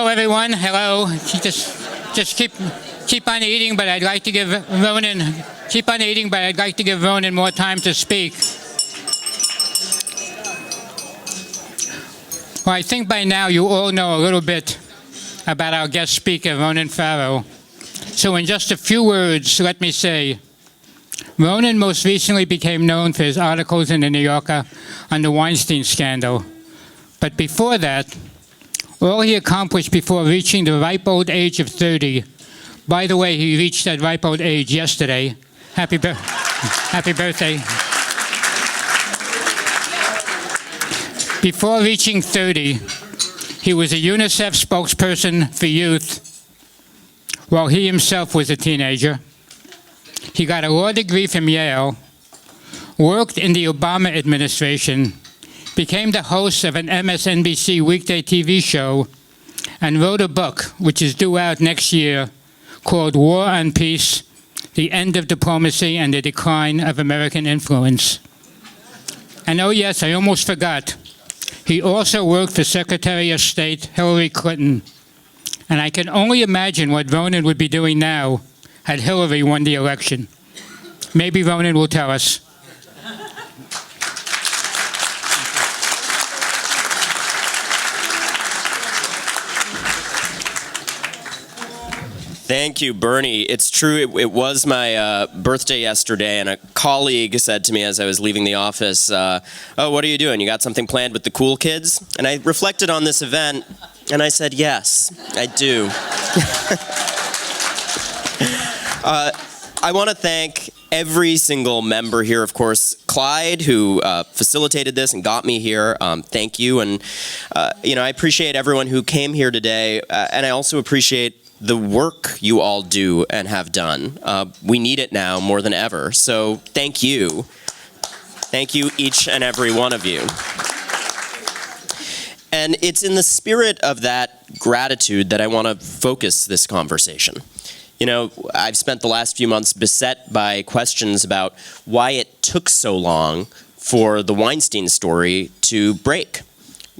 everyone. Hello. Just keep on eating, but I'd like to give Ronan more time to speak. Well, I think by now you all know a little bit about our guest speaker, Ronan Farrow. So in just a few words, let me say, Ronan most recently became known for his articles in the New Yorker on the Weinstein scandal. But before that, all he accomplished before reaching the ripe old age of 30, by the way, he reached that ripe old age yesterday. Happy birthday. Before reaching 30, he was a UNICEF spokesperson for youth while he himself was a teenager. He got a law degree from Yale, worked in the Obama administration, became the host of an MSNBC weekday TV show, and wrote a book, which is due out next year, called War and Peace: The End of Diplomacy and the Decline of American Influence. And oh yes, I almost forgot, he also worked for Secretary of State Hillary Clinton. And I can only imagine what Ronan would be doing now had Hillary won the election. Maybe Ronan will tell us. Thank you, Bernie. It's true, it was my birthday yesterday, and a colleague said to me as I was leaving the office, oh, what are you doing? You got something planned with the cool kids? And I reflected on this event, and I said, yes, I do. I want to thank every single member here, of course, Clyde, who facilitated this and got me here. Thank you. And, I appreciate everyone who came here today, and I also appreciate the work you all do and have done. We need it now more than ever. So thank you. Thank you, each and every one of you. And it's in the spirit of that gratitude that I want to focus this conversation. I've spent the last few months beset by questions about why it took so long for the Weinstein story to break.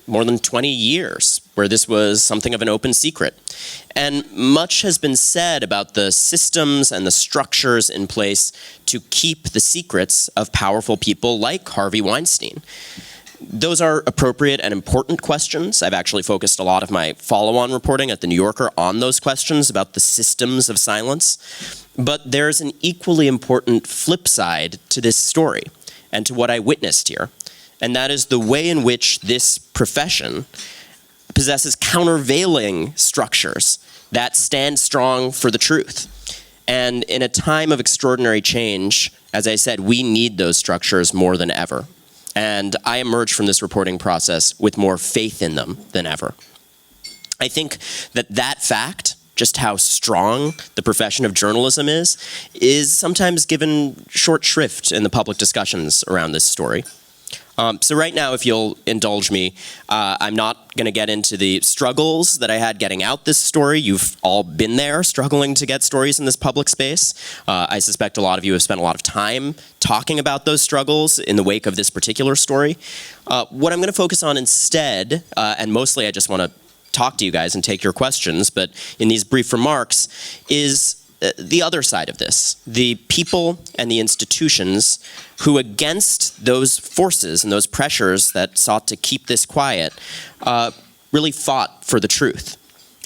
More than 20 years, where this was something of an open secret. And much has been said about the systems and the structures in place to keep the secrets of powerful people like Harvey Weinstein. Those are appropriate and important questions. I've actually focused a lot of my follow-on reporting at The New Yorker on those questions about the systems of silence. But there's an equally important flip side to this story and to what I witnessed here. And that is the way in which this profession possesses countervailing structures that stand strong for the truth. And in a time of extraordinary change, as I said, we need those structures more than ever. And I emerge from this reporting process with more faith in them than ever. I think that fact, just how strong the profession of journalism is sometimes given short shrift in the public discussions around this story. So right now, if you'll indulge me, I'm not going to get into the struggles that I had getting out this story. You've all been there, struggling to get stories in this public space. I suspect a lot of you have spent a lot of time talking about those struggles in the wake of this particular story. What I'm going to focus on instead, and mostly I just want to talk to you guys and take your questions, but in these brief remarks, is the other side of this, the people and the institutions who, against those forces and those pressures that sought to keep this quiet, really fought for the truth.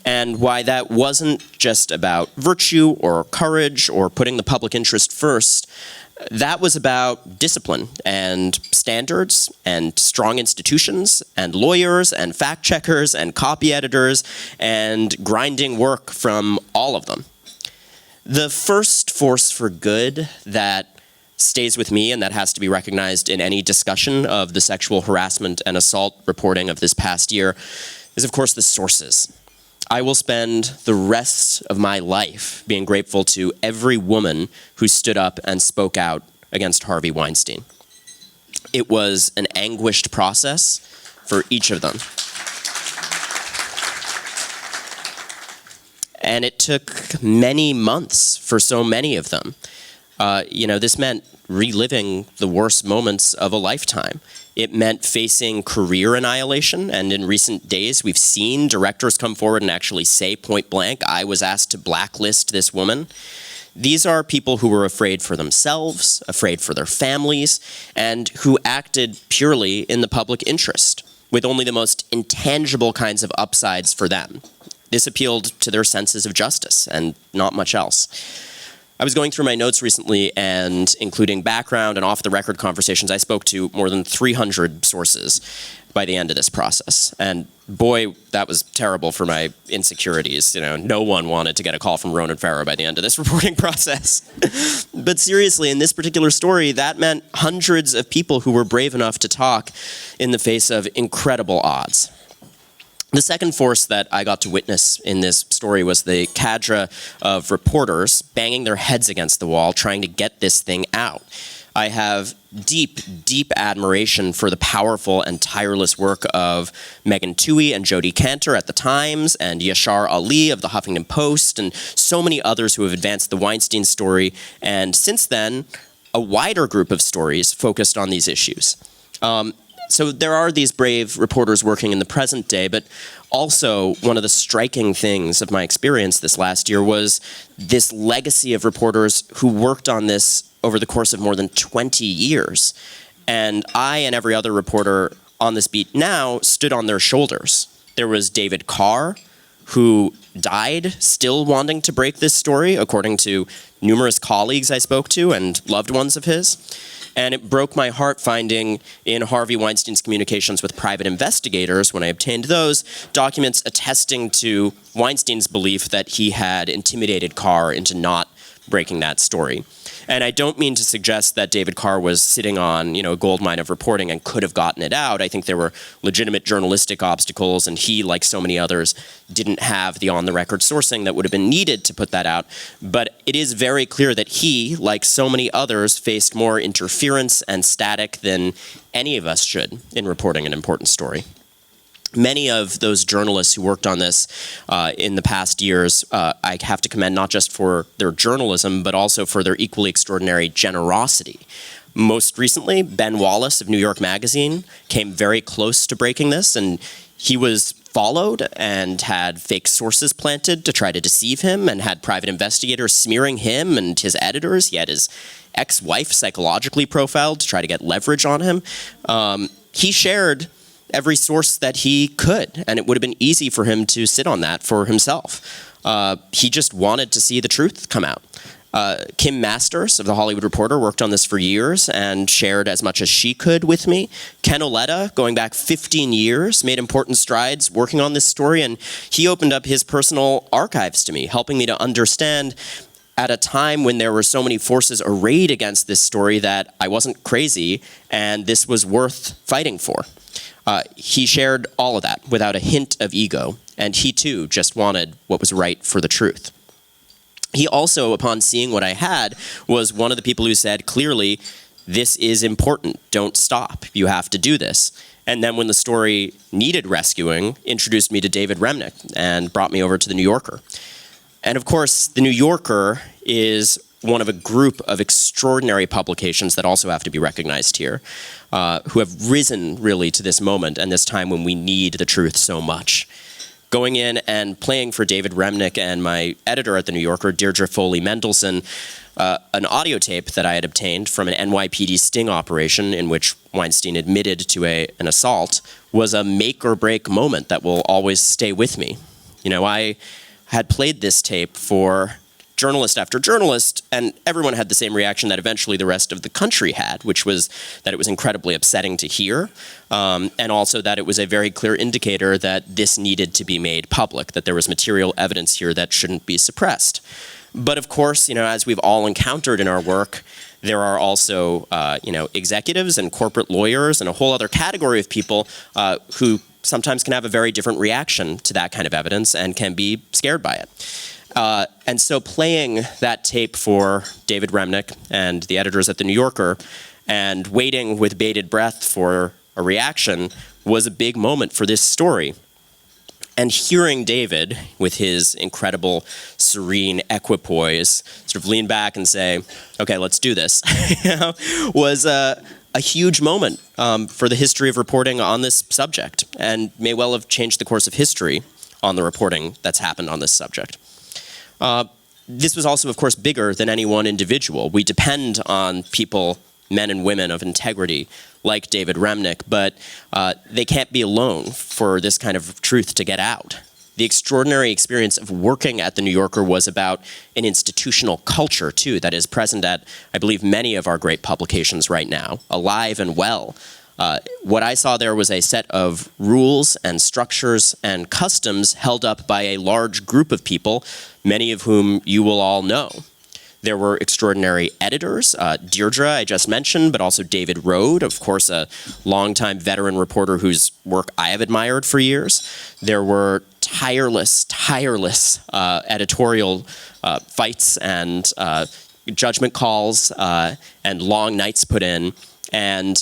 And why that wasn't just about virtue or courage or putting the public interest first. That was about discipline and standards and strong institutions and lawyers and fact checkers and copy editors and grinding work from all of them. The first force for good that stays with me and that has to be recognized in any discussion of the sexual harassment and assault reporting of this past year is, of course, the sources. I will spend the rest of my life being grateful to every woman who stood up and spoke out against Harvey Weinstein. It was an anguished process for each of them. And it took many months for so many of them. This meant reliving the worst moments of a lifetime. It meant facing career annihilation, and in recent days we've seen directors come forward and actually say point blank, I was asked to blacklist this woman. These are people who were afraid for themselves, afraid for their families, and who acted purely in the public interest, with only the most intangible kinds of upsides for them. This appealed to their senses of justice, and not much else. I was going through my notes recently, and including background and off-the-record conversations, I spoke to more than 300 sources by the end of this process. And boy, that was terrible for my insecurities. No one wanted to get a call from Ronan Farrow by the end of this reporting process. But seriously, in this particular story, that meant hundreds of people who were brave enough to talk in the face of incredible odds. The second force that I got to witness in this story was the cadre of reporters banging their heads against the wall, trying to get this thing out. I have deep, deep admiration for the powerful and tireless work of Megan Twohey and Jodi Kantor at the Times, and Yashar Ali of the Huffington Post, and so many others who have advanced the Weinstein story, and since then, a wider group of stories focused on these issues. So there are these brave reporters working in the present day, but also one of the striking things of my experience this last year was this legacy of reporters who worked on this over the course of more than 20 years. And I and every other reporter on this beat now stood on their shoulders. There was David Carr, who died still wanting to break this story, according to numerous colleagues I spoke to and loved ones of his. And it broke my heart finding in Harvey Weinstein's communications with private investigators, when I obtained those, documents attesting to Weinstein's belief that he had intimidated Carr into not breaking that story. And I don't mean to suggest that David Carr was sitting on, a gold mine of reporting and could have gotten it out. I think there were legitimate journalistic obstacles, and he, like so many others, didn't have the on-the-record sourcing that would have been needed to put that out. But it is very clear that he, like so many others, faced more interference and static than any of us should in reporting an important story. Many of those journalists who worked on this in the past years, I have to commend not just for their journalism, but also for their equally extraordinary generosity. Most recently, Ben Wallace of New York Magazine came very close to breaking this, and he was followed and had fake sources planted to try to deceive him, and had private investigators smearing him and his editors. He had his ex-wife psychologically profiled to try to get leverage on him. He shared every source that he could, and it would have been easy for him to sit on that for himself. He just wanted to see the truth come out. Kim Masters of The Hollywood Reporter worked on this for years and shared as much as she could with me. Ken Oletta, going back 15 years, made important strides working on this story, and he opened up his personal archives to me, helping me to understand at a time when there were so many forces arrayed against this story that I wasn't crazy and this was worth fighting for. He shared all of that without a hint of ego, and he too just wanted what was right for the truth. He also, upon seeing what I had, was one of the people who said clearly, this is important, don't stop, you have to do this. And then when the story needed rescuing, introduced me to David Remnick and brought me over to The New Yorker. And of course, The New Yorker is one of a group of extraordinary publications that also have to be recognized here, who have risen really to this moment and this time when we need the truth so much. Going in and playing for David Remnick and my editor at The New Yorker, Deirdre Foley Mendelsohn, an audio tape that I had obtained from an NYPD sting operation in which Weinstein admitted to an assault, was a make or break moment that will always stay with me. I had played this tape for journalist after journalist, and everyone had the same reaction that eventually the rest of the country had, which was that it was incredibly upsetting to hear, and also that it was a very clear indicator that this needed to be made public, that there was material evidence here that shouldn't be suppressed. But of course, as we've all encountered in our work, there are also, executives and corporate lawyers and a whole other category of people who sometimes can have a very different reaction to that kind of evidence and can be scared by it. And so playing that tape for David Remnick and the editors at The New Yorker and waiting with bated breath for a reaction was a big moment for this story. And hearing David, with his incredible, serene equipoise, sort of lean back and say, okay, let's do this, was a huge moment for the history of reporting on this subject, and may well have changed the course of history on the reporting that's happened on this subject. This was also, of course, bigger than any one individual. We depend on people, men and women of integrity, like David Remnick, but they can't be alone for this kind of truth to get out. The extraordinary experience of working at The New Yorker was about an institutional culture, too, that is present at, I believe, many of our great publications right now, alive and well. What I saw there was a set of rules and structures and customs held up by a large group of people, many of whom you will all know. There were extraordinary editors, Deirdre, I just mentioned, but also David Rode, of course, a longtime veteran reporter whose work I have admired for years. There were tireless editorial fights and judgment calls and long nights put in, and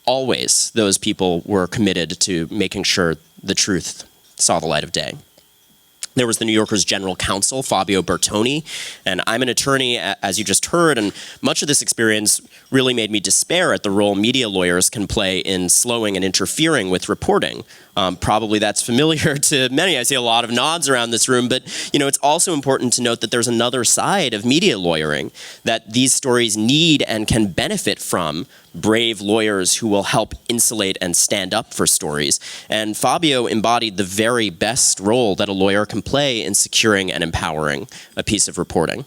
always those people were committed to making sure the truth saw the light of day. There was the New Yorker's general counsel, Fabio Bertoni, and I'm an attorney, as you just heard, and much of this experience really made me despair at the role media lawyers can play in slowing and interfering with reporting. Probably that's familiar to many. I see a lot of nods around this room, but it's also important to note that there's another side of media lawyering, that these stories need and can benefit from brave lawyers who will help insulate and stand up for stories. And Fabio embodied the very best role that a lawyer can play in securing and empowering a piece of reporting.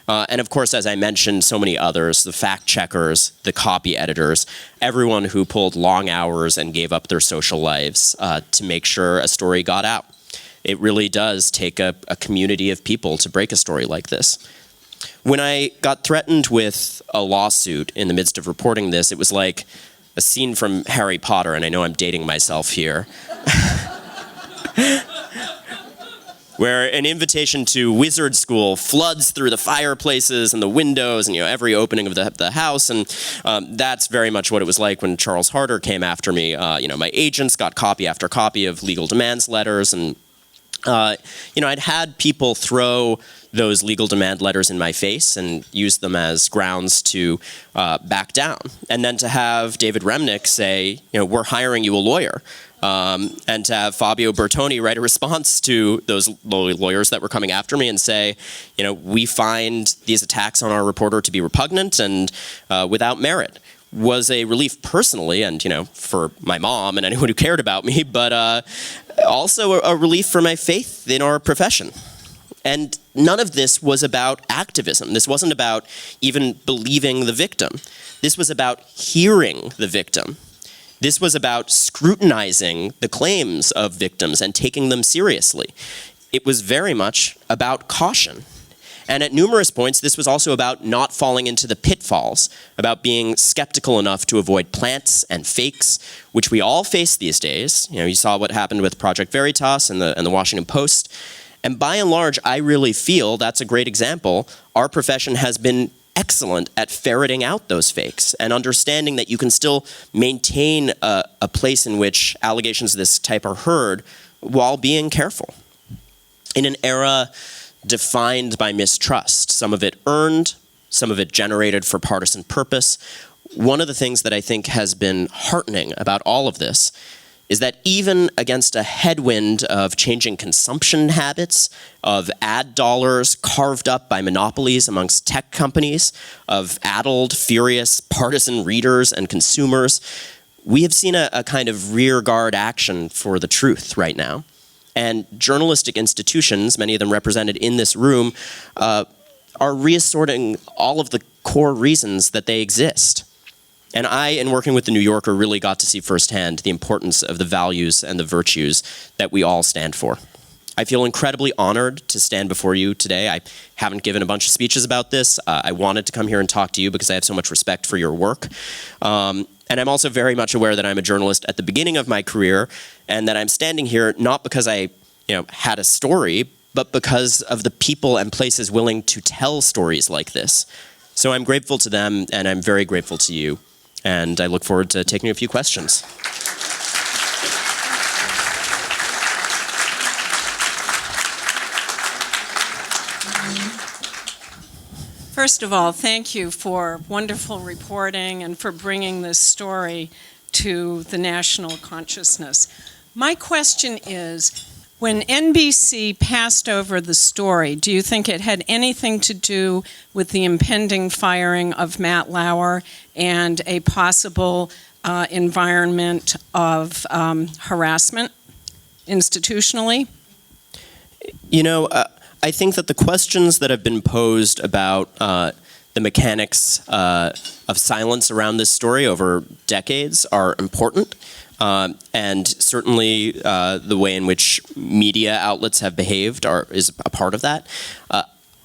And of course, as I mentioned, so many others, the fact checkers, the copy editors, everyone who pulled long hours and gave up their social lives to make sure a story got out. It really does take a community of people to break a story like this. When I got threatened with a lawsuit in the midst of reporting this, it was like a scene from Harry Potter, and I know I'm dating myself here, where an invitation to wizard school floods through the fireplaces and the windows and every opening of the house, and that's very much what it was like when Charles Harder came after me. My agents got copy after copy of legal demands letters, and I'd had people throw those legal demand letters in my face and use them as grounds to back down. And then to have David Remnick say, we're hiring you a lawyer. And to have Fabio Bertoni write a response to those lawyers that were coming after me and say, we find these attacks on our reporter to be repugnant and without merit, was a relief personally and, for my mom and anyone who cared about me, but also a relief for my faith in our profession. And none of this was about activism. This wasn't about even believing the victim. This was about hearing the victim. This was about scrutinizing the claims of victims and taking them seriously. It was very much about caution. And at numerous points, this was also about not falling into the pitfalls, about being skeptical enough to avoid plants and fakes, which we all face these days. You saw what happened with Project Veritas and the Washington Post. And by and large, I really feel that's a great example. Our profession has been excellent at ferreting out those fakes and understanding that you can still maintain a place in which allegations of this type are heard while being careful. In an era defined by mistrust, some of it earned, some of it generated for partisan purpose, one of the things that I think has been heartening about all of this is that even against a headwind of changing consumption habits, of ad dollars carved up by monopolies amongst tech companies, of addled, furious, partisan readers and consumers, we have seen a kind of rearguard action for the truth right now. And journalistic institutions, many of them represented in this room, are reassorting all of the core reasons that they exist. And I, in working with The New Yorker, really got to see firsthand the importance of the values and the virtues that we all stand for. I feel incredibly honored to stand before you today. I haven't given a bunch of speeches about this. I wanted to come here and talk to you because I have so much respect for your work. And I'm also very much aware that I'm a journalist at the beginning of my career and that I'm standing here not because I had a story, but because of the people and places willing to tell stories like this. So I'm grateful to them, and I'm very grateful to you. And I look forward to taking a few questions. First of all, thank you for wonderful reporting and for bringing this story to the national consciousness. My question is, when NBC passed over the story, do you think it had anything to do with the impending firing of Matt Lauer and a possible environment of harassment institutionally? You know, I think that the questions that have been posed about the mechanics of silence around this story over decades are important. And certainly the way in which media outlets have behaved is a part of that.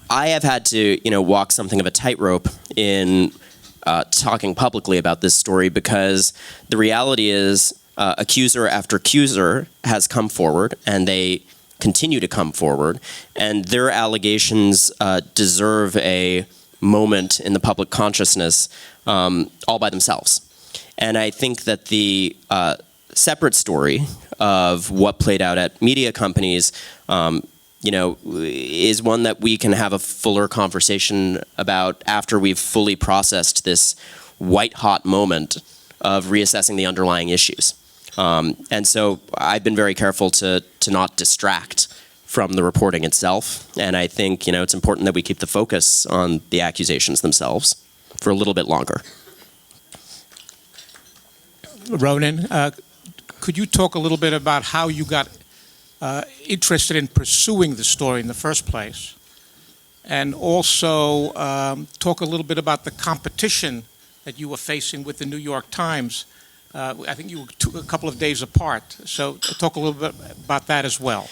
I have had to, walk something of a tightrope in talking publicly about this story because the reality is accuser after accuser has come forward, and they continue to come forward, and their allegations deserve a moment in the public consciousness all by themselves. And I think that the separate story of what played out at media companies, is one that we can have a fuller conversation about after we've fully processed this white-hot moment of reassessing the underlying issues. And so I've been very careful to not distract from the reporting itself. And I think, it's important that we keep the focus on the accusations themselves for a little bit longer. Ronan, could you talk a little bit about how you got interested in pursuing the story in the first place? And also talk a little bit about the competition that you were facing with the New York Times. I think you were a couple of days apart. So talk a little bit about that as well.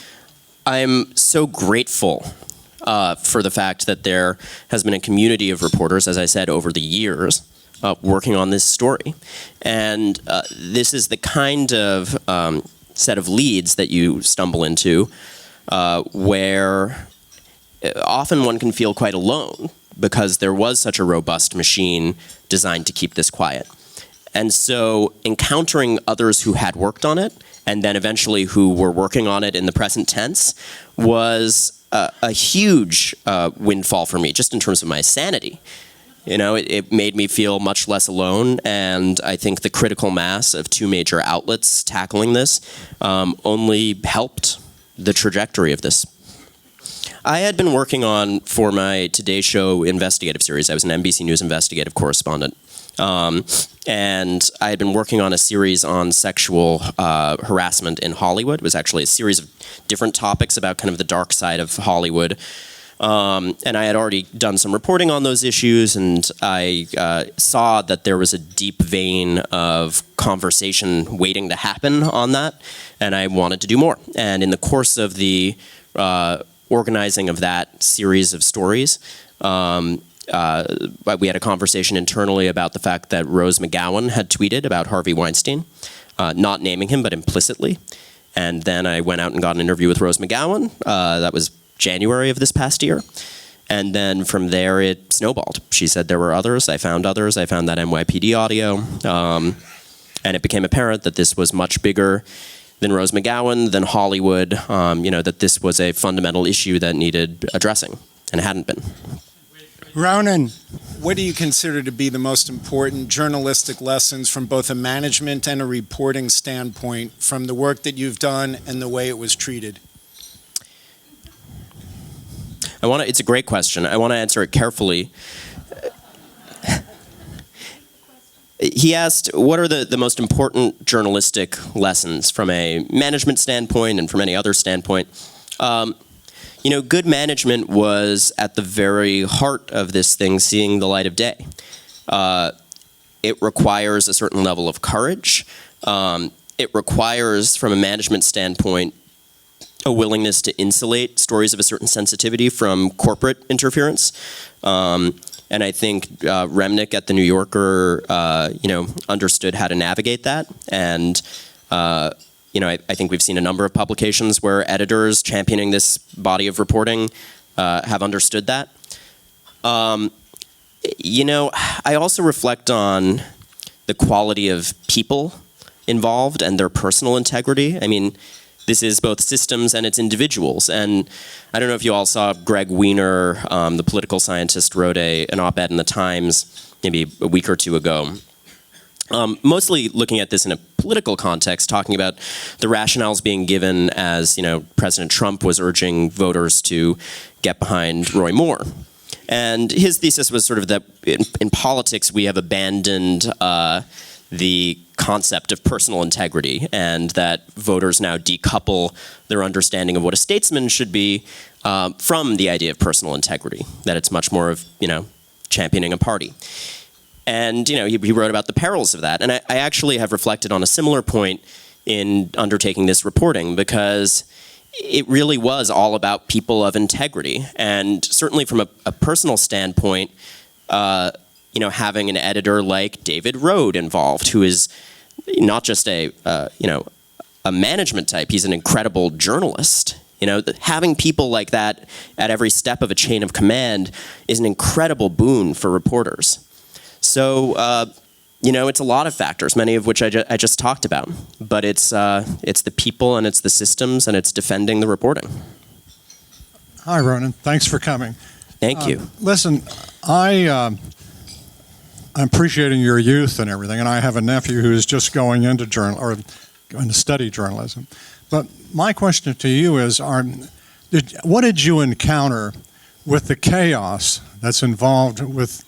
I'm so grateful for the fact that there has been a community of reporters, as I said, over the years, working on this story. And this is the kind of set of leads that you stumble into where often one can feel quite alone because there was such a robust machine designed to keep this quiet. And so encountering others who had worked on it and then eventually who were working on it in the present tense was a huge windfall for me, just in terms of my sanity. It made me feel much less alone, and I think the critical mass of two major outlets tackling this only helped the trajectory of this. I had been working on, for my Today Show investigative series, I was an NBC News investigative correspondent, and I had been working on a series on sexual harassment in Hollywood. It was actually a series of different topics about kind of the dark side of Hollywood. And I had already done some reporting on those issues, and I saw that there was a deep vein of conversation waiting to happen on that, and I wanted to do more. And in the course of the organizing of that series of stories, we had a conversation internally about the fact that Rose McGowan had tweeted about Harvey Weinstein, not naming him, but implicitly. And then I went out and got an interview with Rose McGowan. That was January of this past year. And then from there, it snowballed. She said there were others. I found others. I found that NYPD audio. And it became apparent that this was much bigger than Rose McGowan, than Hollywood, that this was a fundamental issue that needed addressing, and it hadn't been. Ronan, what do you consider to be the most important journalistic lessons from both a management and a reporting standpoint from the work that you've done and the way it was treated? It's a great question. I want to answer it carefully. He asked, what are the most important journalistic lessons from a management standpoint and from any other standpoint? Good management was at the very heart of this thing seeing the light of day. It requires a certain level of courage. It requires, from a management standpoint, a willingness to insulate stories of a certain sensitivity from corporate interference. And I think Remnick at The New Yorker, understood how to navigate that. And, I think we've seen a number of publications where editors championing this body of reporting have understood that. I also reflect on the quality of people involved and their personal integrity. I mean, This is both systems and it's individuals. And I don't know if you all saw Greg Wiener, the political scientist, wrote an op-ed in the Times maybe a week or two ago. Mostly looking at this in a political context, talking about the rationales being given as, President Trump was urging voters to get behind Roy Moore. And his thesis was sort of that in politics we have abandoned the concept of personal integrity, and that voters now decouple their understanding of what a statesman should be from the idea of personal integrity, that it's much more of, championing a party. And, he wrote about the perils of that. And I actually have reflected on a similar point in undertaking this reporting, because it really was all about people of integrity. And certainly from a personal standpoint, having an editor like David Rode involved, who is not just a management type, he's an incredible journalist. Having people like that at every step of a chain of command is an incredible boon for reporters. So, it's a lot of factors, many of which I just talked about. But it's the people and it's the systems and it's defending the reporting. Hi, Ronan. Thanks for coming. Thank you. Listen, I'm appreciating your youth and everything, and I have a nephew who is just going into going to study journalism. But my question to you is, what did you encounter with the chaos that's involved with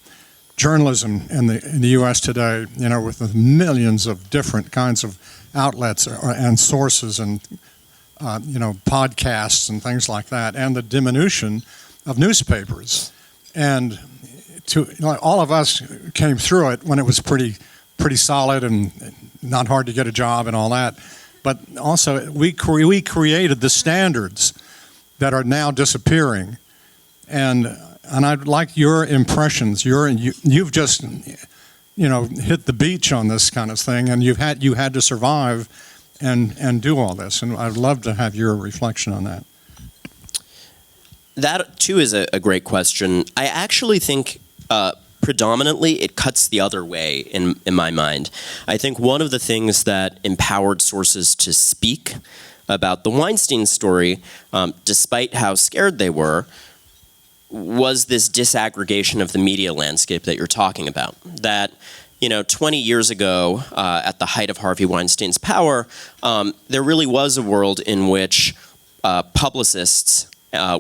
journalism in the U.S. today, with the millions of different kinds of outlets and sources and, podcasts and things like that, and the diminution of newspapers? And all of us came through it when it was pretty solid and not hard to get a job and all that. But also, we created the standards that are now disappearing. And I'd like your impressions. You've just, hit the beach on this kind of thing, and you had to survive and do all this. And I'd love to have your reflection on that. That too is a great question. I actually think predominantly it cuts the other way in my mind. I think one of the things that empowered sources to speak about the Weinstein story, despite how scared they were, was this disaggregation of the media landscape that you're talking about. That, 20 years ago, at the height of Harvey Weinstein's power, there really was a world in which publicists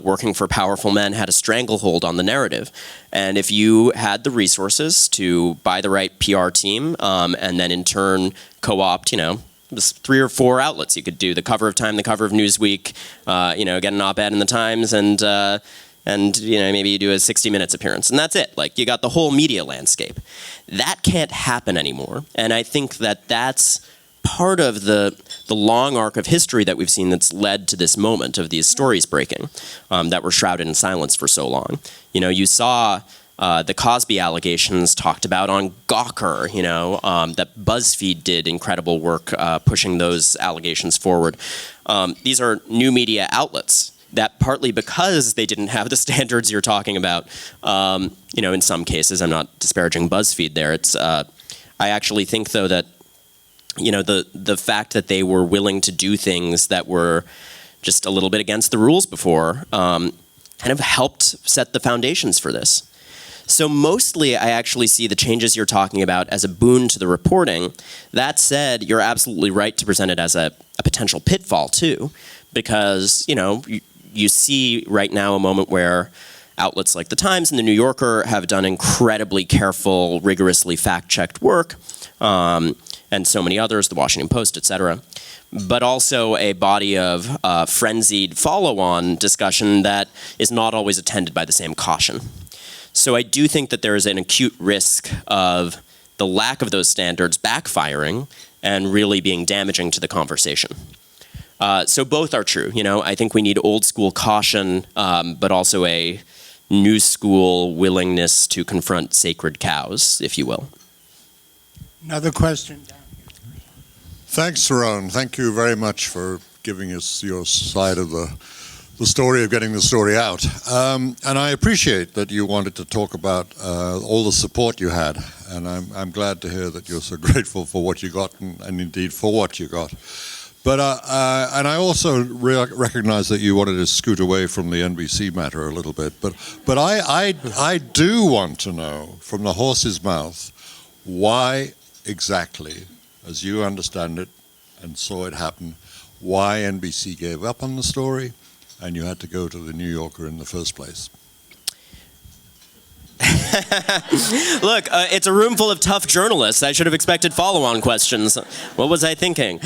working for powerful men had a stranglehold on the narrative. And if you had the resources to buy the right PR team, and then in turn co-opt, it was 3 or 4 outlets. You could do the cover of Time, the cover of Newsweek, get an op-ed in the Times, and maybe you do a 60 Minutes appearance, and that's it. Like, you got the whole media landscape. That can't happen anymore. And I think that that's part of the long arc of history that we've seen that's led to this moment of these stories breaking, that were shrouded in silence for so long. You saw the Cosby allegations talked about on Gawker, that BuzzFeed did incredible work pushing those allegations forward. These are new media outlets that, partly because they didn't have the standards you're talking about, in some cases, I'm not disparaging BuzzFeed there. It's I actually think, though, that the fact that they were willing to do things that were just a little bit against the rules before kind of helped set the foundations for this. So mostly I actually see the changes you're talking about as a boon to the reporting. That said, you're absolutely right to present it as a potential pitfall too, because you see right now a moment where outlets like The Times and The New Yorker have done incredibly careful, rigorously fact-checked work, and so many others, The Washington Post, etc., but also a body of frenzied follow-on discussion that is not always attended by the same caution. So I do think that there is an acute risk of the lack of those standards backfiring and really being damaging to the conversation. So both are true. I think we need old school caution, but also a new school willingness to confront sacred cows, if you will. Another question. Thanks, Ron. Thank you very much for giving us your side of the story of getting the story out. And I appreciate that you wanted to talk about all the support you had. And I'm glad to hear that you're so grateful for what you got and indeed for what you got. But and I also recognize that you wanted to scoot away from the NBC matter a little bit. But I do want to know from the horse's mouth why exactly, as you understand it and saw it happen, why NBC gave up on the story and you had to go to the New Yorker in the first place. Look, it's a room full of tough journalists. I should have expected follow-on questions. What was I thinking?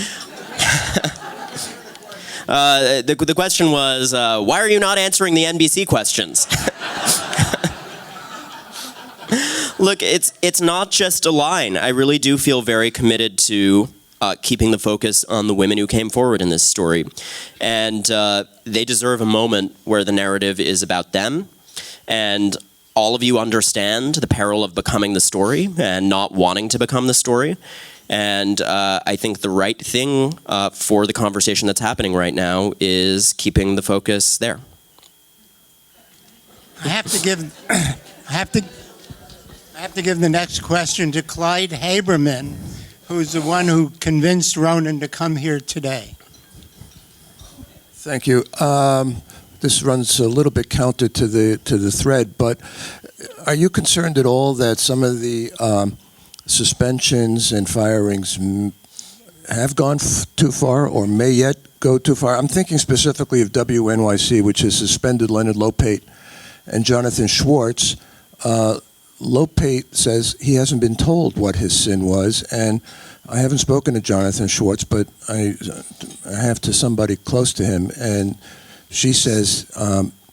The question was, why are you not answering the NBC questions? Look, it's not just a line. I really do feel very committed to keeping the focus on the women who came forward in this story. And they deserve a moment where the narrative is about them. And all of you understand the peril of becoming the story and not wanting to become the story. And I think the right thing for the conversation that's happening right now is keeping the focus there. I have to give the next question to Clyde Haberman, who's the one who convinced Ronan to come here today. Thank you. This runs a little bit counter to the thread, but are you concerned at all that some of the suspensions and firings have gone too far or may yet go too far? I'm thinking specifically of WNYC, which has suspended Leonard Lopate and Jonathan Schwartz. Lopate says he hasn't been told what his sin was, and I haven't spoken to Jonathan Schwartz, but I have to somebody close to him, and she says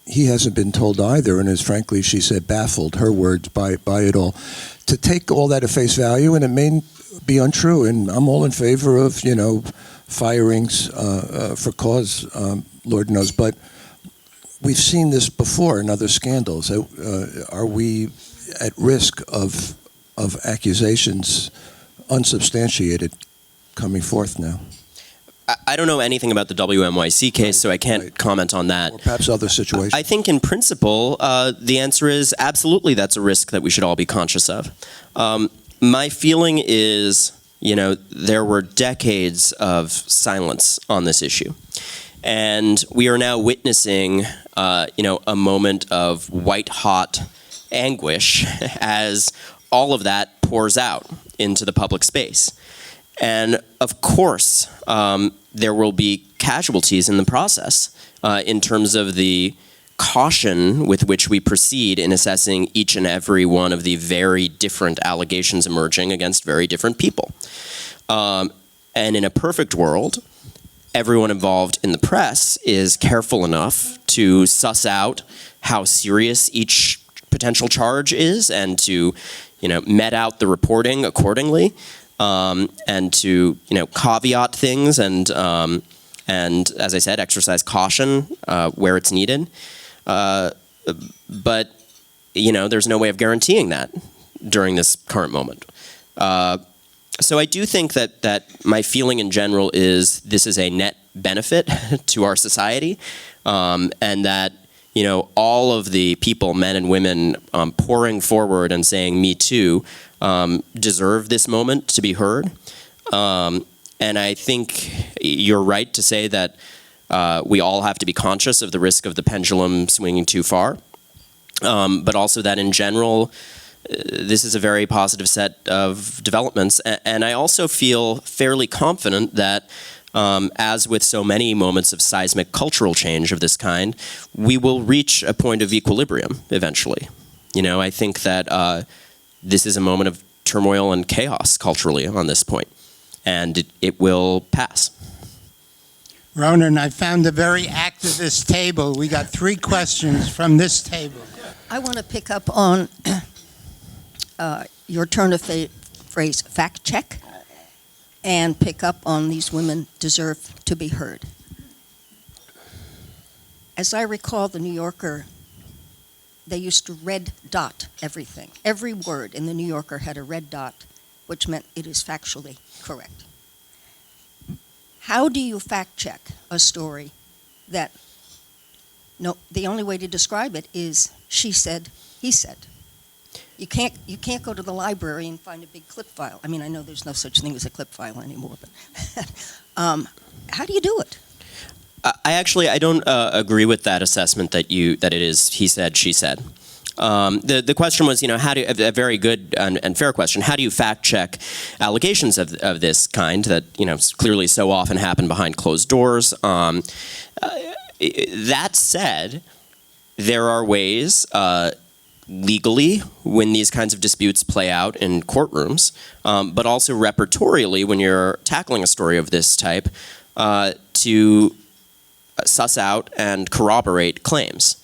he hasn't been told either, and is frankly, she said, baffled, her words, by it all. To take all that at face value, and it may be untrue, and I'm all in favor of, firings for cause, Lord knows, but we've seen this before in other scandals. Are we at risk of accusations unsubstantiated coming forth now? I don't know anything about the WNYC case, so I can't comment on that. Or perhaps other situations. I think in principle, the answer is absolutely that's a risk that we should all be conscious of. My feeling is, there were decades of silence on this issue. And we are now witnessing, a moment of white-hot anguish as all of that pours out into the public space. And of course, there will be casualties in the process in terms of the caution with which we proceed in assessing each and every one of the very different allegations emerging against very different people. And in a perfect world, everyone involved in the press is careful enough to suss out how serious each potential charge is and to, met out the reporting accordingly. And to caveat things and as I said, exercise caution where it's needed. But there's no way of guaranteeing that during this current moment. So I do think that my feeling in general is this is a net benefit to our society, and that all of the people, men and women, pouring forward and saying "Me Too," deserve this moment to be heard. And I think you're right to say that we all have to be conscious of the risk of the pendulum swinging too far, but also that in general, this is a very positive set of developments. And I also feel fairly confident that as with so many moments of seismic cultural change of this kind, we will reach a point of equilibrium eventually. I think that this is a moment of turmoil and chaos culturally on this point, and it will pass. Ronan, I found a very activist table. We got 3 questions from this table. I want to pick up on your turn of phrase, fact check, and pick up on these women deserve to be heard. As I recall, the New Yorker, they used to red dot everything. Every word in the New Yorker had a red dot, which meant it is factually correct. How do you fact check a story that, the only way to describe it is she said, he said. You can't go to the library and find a big clip file. I mean, I know there's no such thing as a clip file anymore, but How do you do it? I don't agree with that assessment that it is he said, she said. The question was, how do a very good and fair question. How do you fact check allegations of this kind that clearly so often happen behind closed doors? That said, there are ways legally when these kinds of disputes play out in courtrooms, but also repertorially when you're tackling a story of this type to suss out and corroborate claims.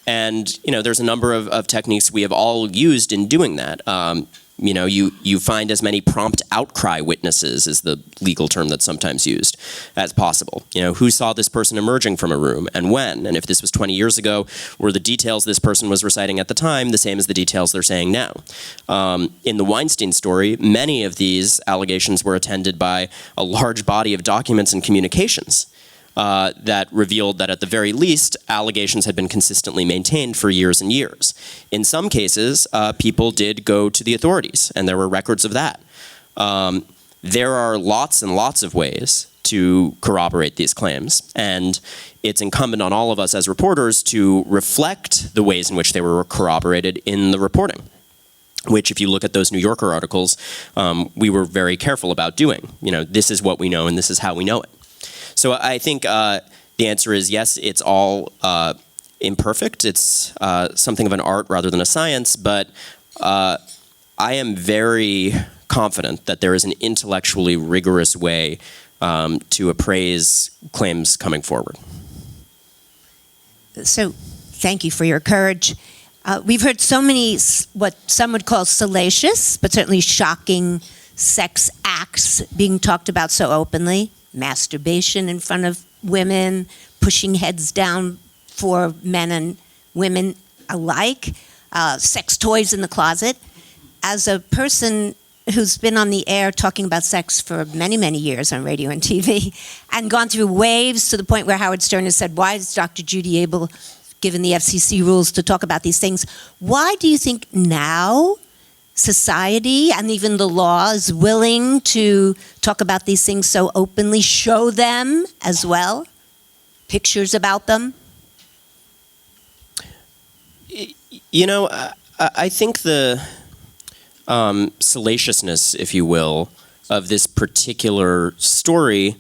And there's a number of techniques we have all used in doing that. You find as many prompt outcry witnesses is the legal term that's sometimes used as possible. Who saw this person emerging from a room and when? And if this was 20 years ago, were the details this person was reciting at the time the same as the details they're saying now? In the Weinstein story, many of these allegations were attended by a large body of documents and communications that revealed that at the very least, allegations had been consistently maintained for years and years. In some cases, people did go to the authorities, and there were records of that. There are lots and lots of ways to corroborate these claims, and it's incumbent on all of us as reporters to reflect the ways in which they were corroborated in the reporting, which, if you look at those New Yorker articles, we were very careful about doing. This is what we know, and this is how we know it. So I think the answer is yes, it's all imperfect. It's something of an art rather than a science, but I am very confident that there is an intellectually rigorous way to appraise claims coming forward. So thank you for your courage. We've heard so many what some would call salacious, but certainly shocking sex acts being talked about so openly. Masturbation in front of women, pushing heads down for men and women alike, sex toys in the closet. As a person who's been on the air talking about sex for many, many years on radio and TV, and gone through waves to the point where Howard Stern has said, why is Dr. Judy able, given the FCC rules, to talk about these things? Why do you think now society and even the law is willing to talk about these things so openly, show them as well, pictures about them? I think the salaciousness, if you will, of this particular story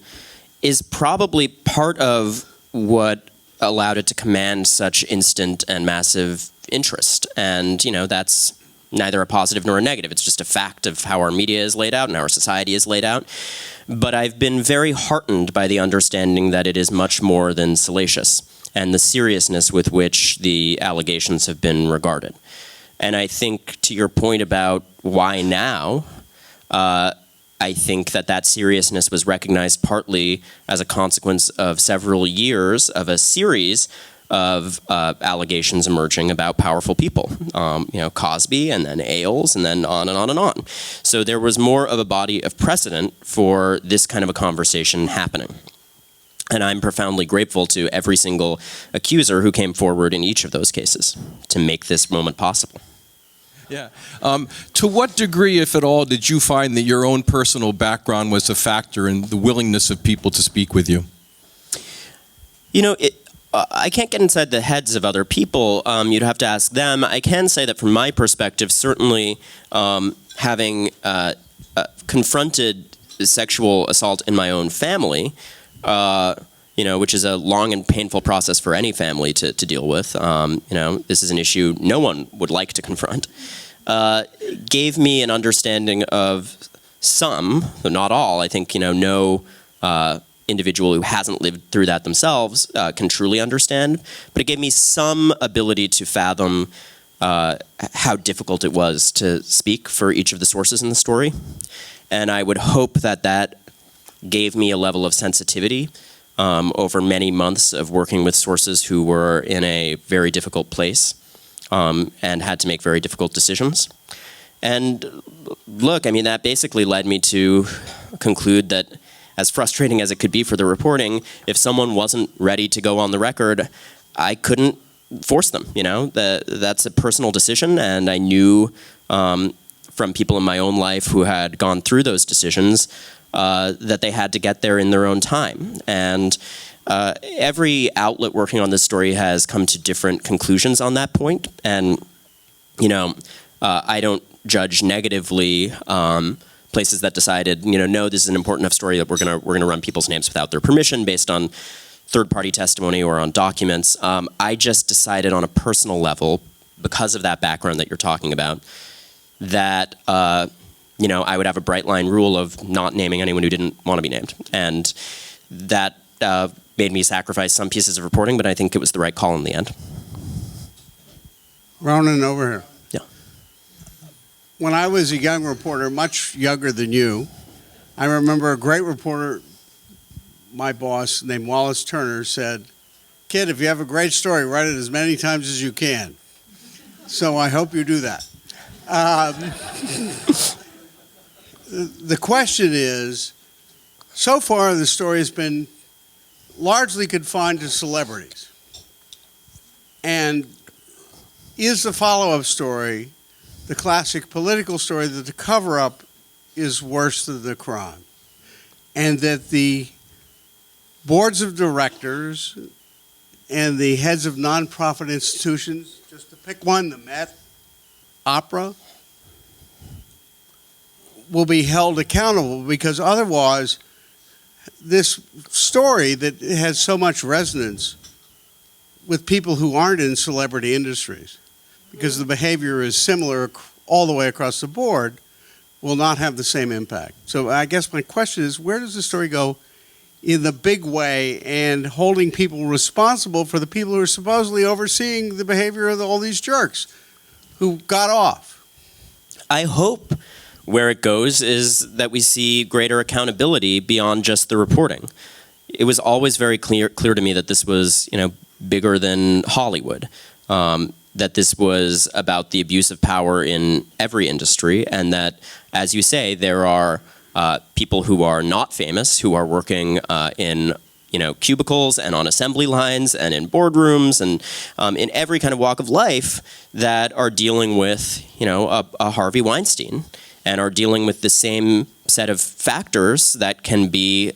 is probably part of what allowed it to command such instant and massive interest. And, that's neither a positive nor a negative. It's just a fact of how our media is laid out and how our society is laid out. But I've been very heartened by the understanding that it is much more than salacious and the seriousness with which the allegations have been regarded. And I think to your point about why now, I think that seriousness was recognized partly as a consequence of several years of a series of allegations emerging about powerful people, Cosby and then Ailes and then on and on and on. So there was more of a body of precedent for this kind of a conversation happening. And I'm profoundly grateful to every single accuser who came forward in each of those cases to make this moment possible. Yeah. To what degree, if at all, did you find that your own personal background was a factor in the willingness of people to speak with you? I can't get inside the heads of other people. You'd have to ask them. I can say that from my perspective, certainly having confronted sexual assault in my own family, which is a long and painful process for any family to deal with. This is an issue no one would like to confront. Gave me an understanding of some, but not all. I think, no individual who hasn't lived through that themselves can truly understand. But it gave me some ability to fathom how difficult it was to speak for each of the sources in the story. And I would hope that gave me a level of sensitivity over many months of working with sources who were in a very difficult place and had to make very difficult decisions. And look, that basically led me to conclude that as frustrating as it could be for the reporting, if someone wasn't ready to go on the record, I couldn't force them. That's a personal decision, and I knew from people in my own life who had gone through those decisions that they had to get there in their own time. And every outlet working on this story has come to different conclusions on that point. And, I don't judge negatively places that decided, no, this is an important enough story that we're gonna run people's names without their permission based on third-party testimony or on documents. I just decided on a personal level, because of that background that you're talking about, that I would have a bright line rule of not naming anyone who didn't want to be named, and that made me sacrifice some pieces of reporting, but I think it was the right call in the end. Ronan, over here. Yeah. When I was a young reporter, much younger than you, I remember a great reporter, my boss, named Wallace Turner, said, "Kid, if you have a great story, write it as many times as you can." So I hope you do that. The question is, so far the story has been largely confined to celebrities. And is the follow-up story the classic political story that the cover-up is worse than the crime? And that the boards of directors and the heads of nonprofit institutions, just to pick one, the Met, Opera, will be held accountable, because otherwise this story that has so much resonance with people who aren't in celebrity industries, because the behavior is similar all the way across the board, will not have the same impact. So I guess my question is, where does the story go in the big way, and holding people responsible for the people who are supposedly overseeing the behavior of all these jerks who got off? I hope where it goes is that we see greater accountability beyond just the reporting. It was always very clear to me that this was, bigger than Hollywood, that this was about the abuse of power in every industry, and that, as you say, there are people who are not famous, who are working in cubicles and on assembly lines and in boardrooms and in every kind of walk of life, that are dealing with a Harvey Weinstein, and are dealing with the same set of factors that can be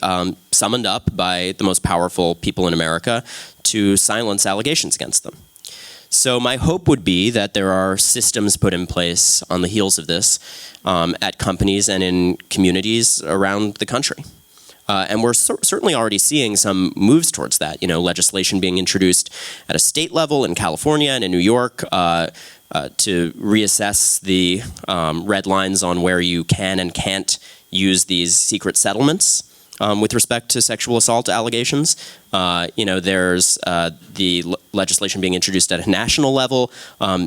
summoned up by the most powerful people in America to silence allegations against them. So my hope would be that there are systems put in place on the heels of this at companies and in communities around the country. And we're certainly already seeing some moves towards that. Legislation being introduced at a state level in California and in New York to reassess the red lines on where you can and can't use these secret settlements with respect to sexual assault allegations. There's the legislation being introduced at a national level,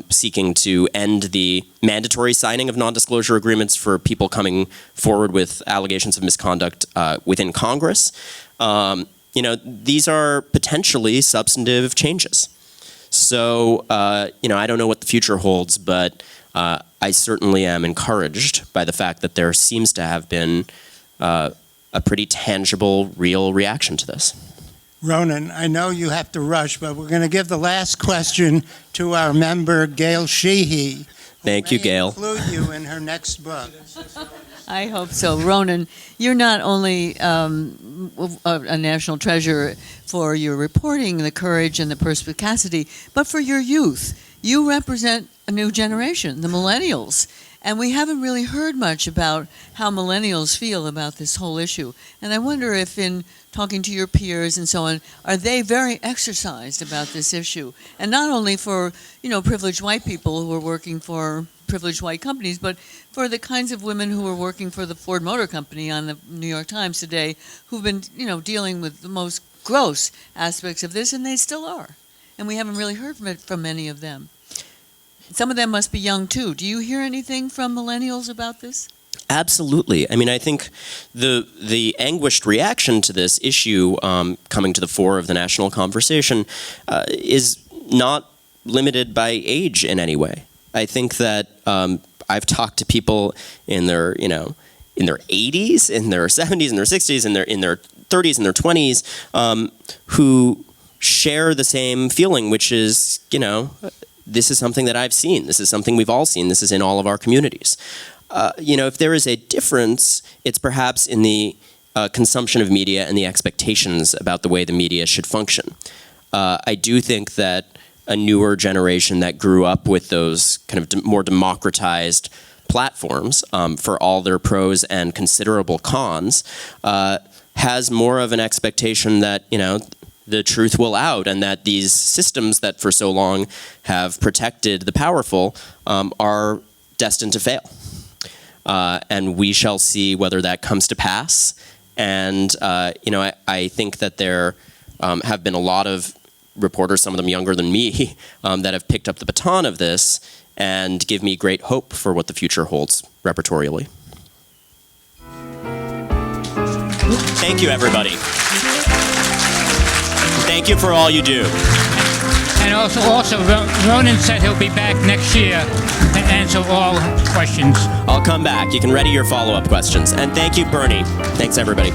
seeking to end the mandatory signing of non-disclosure agreements for people coming forward with allegations of misconduct within Congress. These are potentially substantive changes. So, I don't know what the future holds, but I certainly am encouraged by the fact that there seems to have been a pretty tangible, real reaction to this. Ronan, I know you have to rush, but we're going to give the last question to our member, Gail Sheehy. Thank you, Gail. Include you in her next book. I hope so. Ronan, you're not only a national treasure for your reporting, the courage and the perspicacity, but for your youth. You represent a new generation, the millennials. And we haven't really heard much about how millennials feel about this whole issue. And I wonder if in talking to your peers and so on, are they very exercised about this issue? And not only for, privileged white people who are working for privileged white companies, but for the kinds of women who are working for the Ford Motor Company on the New York Times today, who've been, dealing with the most gross aspects of this, and they still are. And we haven't really heard from many of them. Some of them must be young, too. Do you hear anything from millennials about this? Absolutely. I mean, I think the anguished reaction to this issue coming to the fore of the national conversation is not limited by age in any way. I think that I've talked to people in their, in their 80s, in their 70s, in their 60s, in their 30s, in their 20s, who share the same feeling, which is, this is something that I've seen. This is something we've all seen. This is in all of our communities. if there is a difference, it's perhaps in the consumption of media and the expectations about the way the media should function. I do think that a newer generation that grew up with those kind of more democratized platforms, for all their pros and considerable cons, has more of an expectation that, the truth will out, and that these systems that for so long have protected the powerful are destined to fail. And we shall see whether that comes to pass. And, I think that there have been a lot of reporters, some of them younger than me, that have picked up the baton of this and give me great hope for what the future holds repertorially. Thank you, everybody. Thank you for all you do. And also, Ronan said he'll be back next year to answer all questions. I'll come back. You can ready your follow-up questions. And thank you, Bernie. Thanks, everybody.